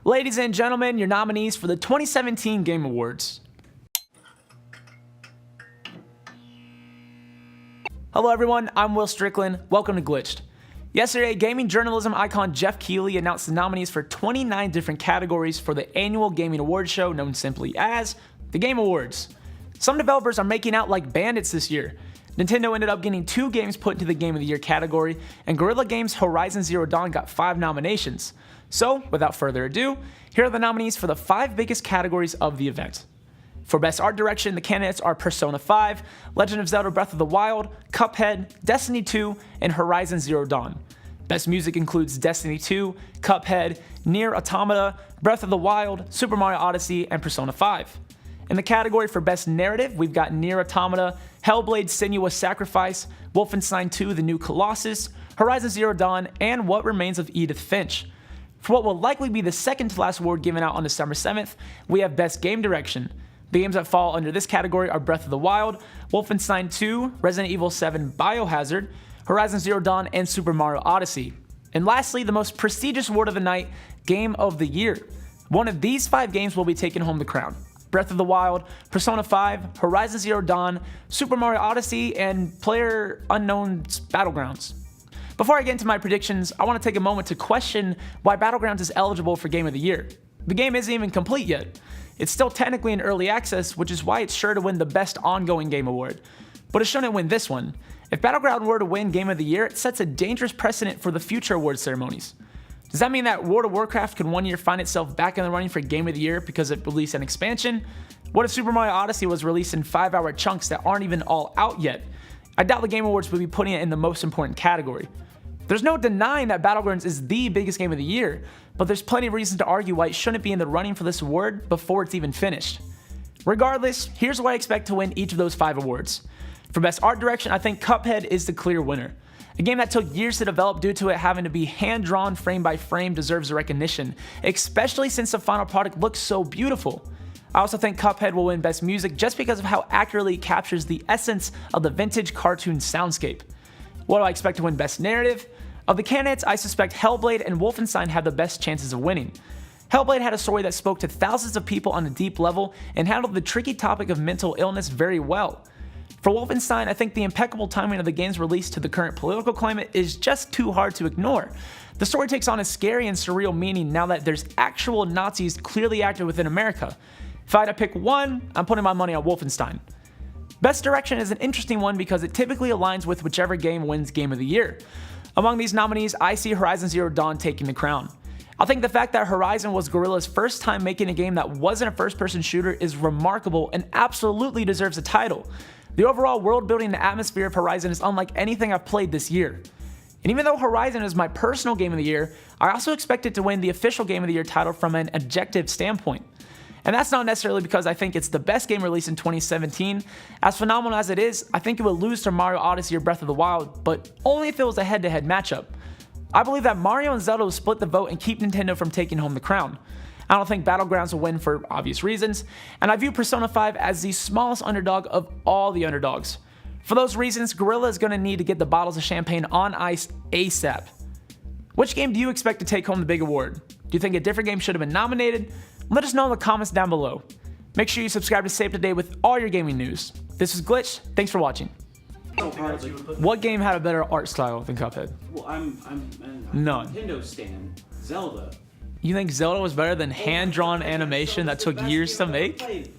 Ladies and gentlemen, your nominees for the 2017 Game Awards. Hello everyone, I'm Will Strickland. Welcome to Glitched. Yesterday, gaming journalism icon Jeff Keighley announced the nominees for 29 different categories for the annual gaming awards show known simply as the Game Awards. Some developers are making out like bandits this year. Nintendo ended up getting 2 games put into the Game of the Year category, and Guerrilla Games' Horizon Zero Dawn got 5 nominations. So, without further ado, here are the nominees for the 5 biggest categories of the event. For Best Art Direction, the candidates are Persona 5, Legend of Zelda Breath of the Wild, Cuphead, Destiny 2, and Horizon Zero Dawn. Best Music includes Destiny 2, Cuphead, NieR Automata, Breath of the Wild, Super Mario Odyssey, and Persona 5. In the category for Best Narrative, we've got NieR Automata, Hellblade: Senua's Sacrifice, Wolfenstein 2: The New Colossus, Horizon Zero Dawn, and What Remains of Edith Finch. For what will likely be the second to last award given out on December 7th, we have Best Game Direction. The games that fall under this category are Breath of the Wild, Wolfenstein 2, Resident Evil 7 Biohazard, Horizon Zero Dawn, and Super Mario Odyssey. And lastly, the most prestigious award of the night, Game of the Year. One of these 5 games will be taking home the crown. Breath of the Wild, Persona 5, Horizon Zero Dawn, Super Mario Odyssey, and PlayerUnknown's Battlegrounds. Before I get into my predictions, I want to take a moment to question why Battlegrounds is eligible for Game of the Year. The game isn't even complete yet. It's still technically in early access, which is why it's sure to win the Best Ongoing Game award. But it shouldn't win this one. If Battleground were to win Game of the Year, it sets a dangerous precedent for the future award ceremonies. Does that mean that World of Warcraft could one year find itself back in the running for Game of the Year because it released an expansion? What if Super Mario Odyssey was released in 5-hour chunks that aren't even all out yet? I doubt the Game Awards would be putting it in the most important category. There's no denying that Battlegrounds is the biggest game of the year, but there's plenty of reasons to argue why it shouldn't be in the running for this award before it's even finished. Regardless, here's what I expect to win each of those 5 awards. For Best Art Direction, I think Cuphead is the clear winner. A game that took years to develop due to it having to be hand-drawn frame by frame deserves the recognition, especially since the final product looks so beautiful. I also think Cuphead will win Best Music just because of how accurately it captures the essence of the vintage cartoon soundscape. What do I expect to win Best Narrative? Of the candidates, I suspect Hellblade and Wolfenstein have the best chances of winning. Hellblade had a story that spoke to thousands of people on a deep level and handled the tricky topic of mental illness very well. For Wolfenstein, I think the impeccable timing of the game's release to the current political climate is just too hard to ignore. The story takes on a scary and surreal meaning now that there's actual Nazis clearly active within America. If I had to pick one, I'm putting my money on Wolfenstein. Best Direction is an interesting one because it typically aligns with whichever game wins Game of the Year. Among these nominees, I see Horizon Zero Dawn taking the crown. I think the fact that Horizon was Guerrilla's first time making a game that wasn't a first-person shooter is remarkable and absolutely deserves a title. The overall world building and atmosphere of Horizon is unlike anything I've played this year. And even though Horizon is my personal Game of the Year, I also expect it to win the official Game of the Year title from an objective standpoint. And that's not necessarily because I think it's the best game released in 2017. As phenomenal as it is, I think it would lose to Mario Odyssey or Breath of the Wild, but only if it was a head-to-head matchup. I believe that Mario and Zelda will split the vote and keep Nintendo from taking home the crown. I don't think Battlegrounds will win for obvious reasons, and I view Persona 5 as the smallest underdog of all the underdogs. For those reasons, Guerrilla is going to need to get the bottles of champagne on ice ASAP. Which game do you expect to take home the big award? Do you think a different game should have been nominated? Let us know in the comments down below. Make sure you subscribe to stay up to date with all your gaming news. This is Glitch. Thanks for watching. What game had a better art style than Cuphead? Well, I'm None. Nintendo stan. Zelda. You think Zelda was better than hand-drawn animation that took years to make?